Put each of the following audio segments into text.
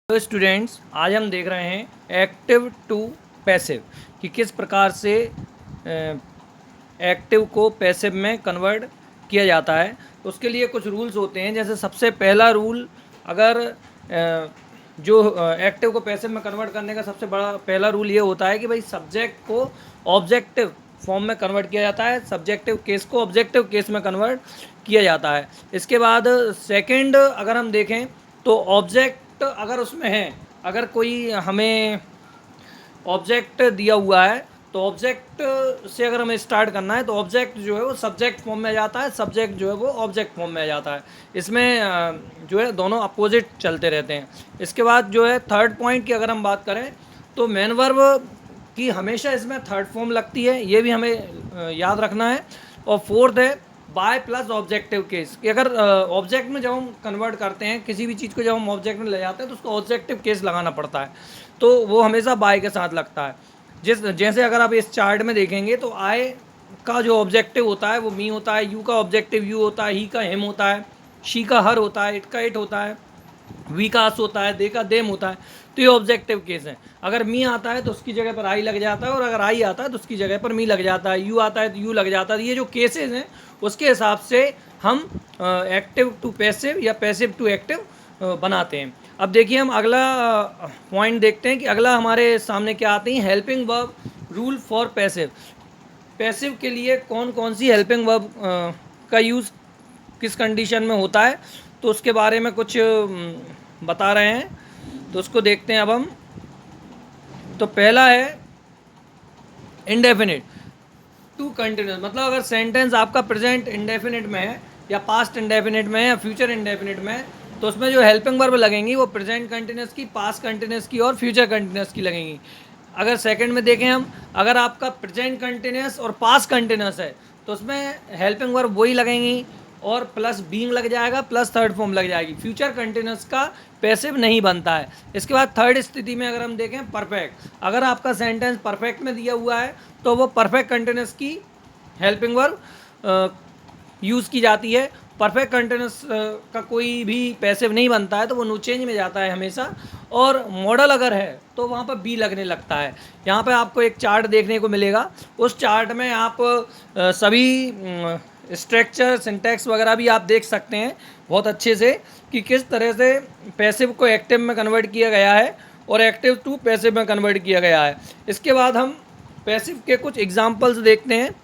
तो स्टूडेंट्स, आज हम देख रहे हैं एक्टिव टू पैसिव कि किस प्रकार से एक्टिव को पैसिव में कन्वर्ट किया जाता है। तो उसके लिए कुछ रूल्स होते हैं। जैसे सबसे पहला रूल, अगर जो एक्टिव को पैसिव में कन्वर्ट करने का सबसे बड़ा पहला रूल ये होता है कि भाई सब्जेक्ट को ऑब्जेक्टिव फॉर्म में कन्वर्ट किया जाता है, सब्जेक्टिव केस को ऑब्जेक्टिव केस में कन्वर्ट किया जाता है। इसके बाद सेकंड अगर हम देखें तो ऑब्जेक्ट अगर उसमें है, अगर कोई हमें ऑब्जेक्ट दिया हुआ है तो ऑब्जेक्ट से अगर हमें स्टार्ट करना है तो ऑब्जेक्ट जो है वो सब्जेक्ट फॉर्म में आ जाता है, सब्जेक्ट जो है वो ऑब्जेक्ट फॉर्म में आ जाता है। इसमें जो है दोनों अपोजिट चलते रहते हैं। इसके बाद जो है थर्ड पॉइंट की अगर हम बात करें तो मेन वर्ब की हमेशा इसमें थर्ड फॉर्म लगती है, ये भी हमें याद रखना है। और फोर्थ है बाय प्लस ऑब्जेक्टिव केस, कि अगर ऑब्जेक्ट में जब हम कन्वर्ट करते हैं किसी भी चीज़ को, जब हम ऑब्जेक्ट में ले जाते हैं तो उसको ऑब्जेक्टिव केस लगाना पड़ता है, तो वो हमेशा बाय के साथ लगता है। जैसे अगर आप इस चार्ट में देखेंगे तो आई का जो ऑब्जेक्टिव होता है वो मी होता है, यू का ऑब्जेक्टिव यू होता है, ही का हिम होता है, शी का हर होता है, इट का इट होता है, वी का अस होता है, दे का देम होता है। तो ये ऑब्जेक्टिव केस है। अगर मी आता है तो उसकी जगह पर आई लग जाता है, और अगर आई आता है तो उसकी जगह पर मी लग जाता है, यू आता है तो यू लग जाता है। ये जो केसेस हैं उसके हिसाब से हम एक्टिव टू पैसिव या पैसिव टू एक्टिव बनाते हैं। अब देखिए हम अगला पॉइंट देखते हैं कि अगला हमारे सामने क्या आती है, helping verb rule for passive. Passive के लिए कौन कौन सी हेल्पिंग वर्ब का यूज़ किस कंडीशन में होता है, तो उसके बारे में कुछ बता रहे हैं। तो उसको देखते हैं अब हम। तो पहला है इंडेफिनिट टू कंटिन्यूस, मतलब अगर सेंटेंस आपका प्रेजेंट इंडेफिनिट में है या पास्ट इंडेफिनिट में है या फ्यूचर इंडेफिनिट में है, तो उसमें जो हेल्पिंग वर्ब लगेंगी वो प्रेजेंट कंटिन्यूस की, पास्ट कंटिन्यूस की और फ्यूचर कंटिन्यूस की लगेंगी। अगर सेकंड में देखें हम, अगर आपका प्रेजेंट कंटिन्यूस और पास्ट कंटिन्यूस है तो उसमें हेल्पिंग वर्ब वही लगेंगी और प्लस बीइंग लग जाएगा, प्लस थर्ड फॉर्म लग जाएगी। फ्यूचर कंटिन्यूस का पैसिव नहीं बनता है। इसके बाद थर्ड स्थिति में अगर हम देखें परफेक्ट, अगर आपका सेंटेंस परफेक्ट में दिया हुआ है तो वो परफेक्ट कंटिन्यूस की हेल्पिंग वर्ब यूज़ की जाती है। परफेक्ट कंटिन्यूस का कोई भी पैसिव नहीं बनता है तो वो नो चेंज में जाता है हमेशा। और मॉडल अगर है तो वहाँ पर बी लगने लगता है। यहाँ पे आपको एक चार्ट देखने को मिलेगा, उस चार्ट में आप सभी स्ट्रक्चर सिंटैक्स वगैरह भी आप देख सकते हैं बहुत अच्छे से कि किस तरह से पैसिव को एक्टिव में कन्वर्ट किया गया है और एक्टिव टू पैसिव में कन्वर्ट किया गया है। इसके बाद हम पैसिव के कुछ एग्जांपल्स देखते हैं।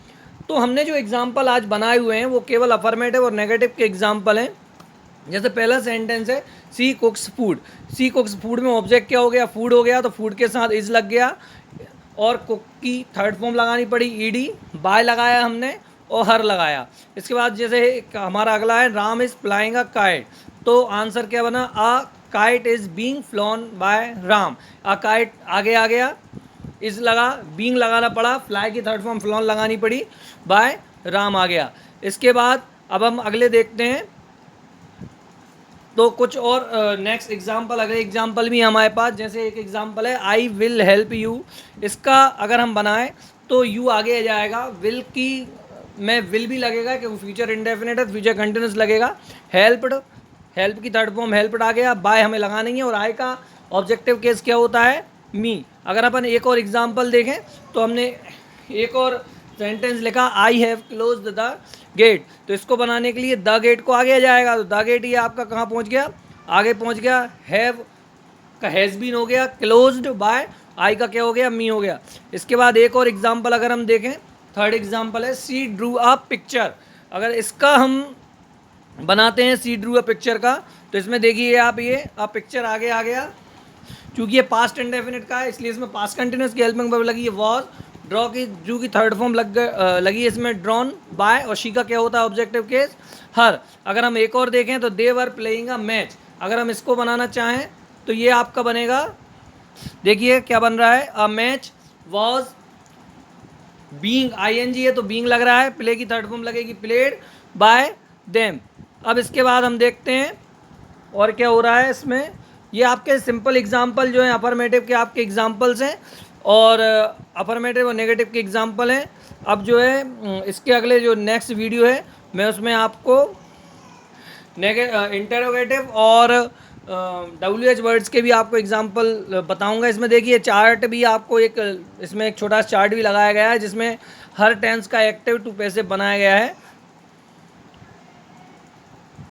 तो हमने जो एग्जांपल आज बनाए हुए हैं वो केवल अफर्मेटिव और नेगेटिव के एग्जांपल हैं। जैसे पहला सेंटेंस है सी कुक्स फूड। सी कुक्स फूड में ऑब्जेक्ट क्या हो गया, फूड हो गया, तो फूड के साथ इज लग गया और कुक की थर्ड फॉर्म लगानी पड़ी ईडी, बाय लगाया हमने और हर लगाया। इसके बाद जैसे हमारा अगला है Ram is flying a kite, तो आंसर क्या बना, a kite is being flown by Ram. A kite आगे आ गया, इज लगा, बीइंग लगाना पड़ा, फ्लाई की थर्ड फॉर्म फ्लॉन लगानी पड़ी, बाय राम आ गया। इसके बाद अब हम अगले देखते हैं। तो कुछ और नेक्स्ट एग्जाम्पल, अगले एग्जाम्पल भी हमारे पास, जैसे एक एग्जाम्पल है आई विल हेल्प यू। इसका अगर हम बनाएं तो यू आगे आ जाएगा, विल की में विल भी लगेगा क्योंकि फ्यूचर इंडेफिनिट है, फ्यूचर कंटिन्यूस लगेगा। हेल्प्ड, हेल्प की थर्ड फॉर्म हेल्प्ड आ गया, बाय हमें लगाना ही है। और आई का ऑब्जेक्टिव केस क्या होता है, मी। अगर अपन एक और एग्जाम्पल देखें तो हमने एक और सेंटेंस लिखा I have close the gate, तो इसको बनाने के लिए द गेट को आगे आ जाएगा, तो द गेट ये आपका कहाँ पहुँच गया, आगे पहुँच गया। हैव का हैज़ बीन हो गया, क्लोज्ड बाय आई का क्या हो गया, मी हो गया। इसके बाद एक और एग्जांपल अगर हम देखें, थर्ड एग्जांपल है सी ड्रू अ पिक्चर। अगर इसका हम बनाते हैं सी ड्रू अ पिक्चर का, तो इसमें देखिए आप ये अ पिक्चर आगे आ गया, क्योंकि ये पास्ट इंडेफिनिट का है इसलिए इसमें पास्ट कंटिन्यूस की हेल्पिंग वर्ब लगी है वॉज। ड्रॉ की ड्रू की थर्ड फॉर्म लगी है इसमें ड्रॉन बाय, और शी का क्या होता है ऑब्जेक्टिव केस, हर। अगर हम एक और देखें तो दे वर प्लेइंग अ मैच, अगर हम इसको बनाना चाहें तो ये आपका बनेगा, देखिए क्या बन रहा है, a match was being, ING है तो बीइंग लग रहा है, प्ले की थर्ड फॉर्म लगेगी प्लेड बाय देम। अब इसके बाद हम देखते हैं और क्या हो रहा है इसमें। ये आपके सिंपल एग्जाम्पल जो हैं अफर्मेटिव के आपके एग्जाम्पल्स हैं, और अफर्मेटिव और नेगेटिव के एग्जाम्पल हैं। अब जो है इसके अगले जो नेक्स्ट वीडियो है मैं उसमें आपको इंटरोगेटिव और WH वर्ड्स के भी आपको एग्जांपल बताऊंगा। इसमें देखिए चार्ट भी आपको इसमें एक छोटा सा चार्ट भी लगाया गया है जिसमें हर टेंस का एक्टिव टू पैसिव बनाया गया है।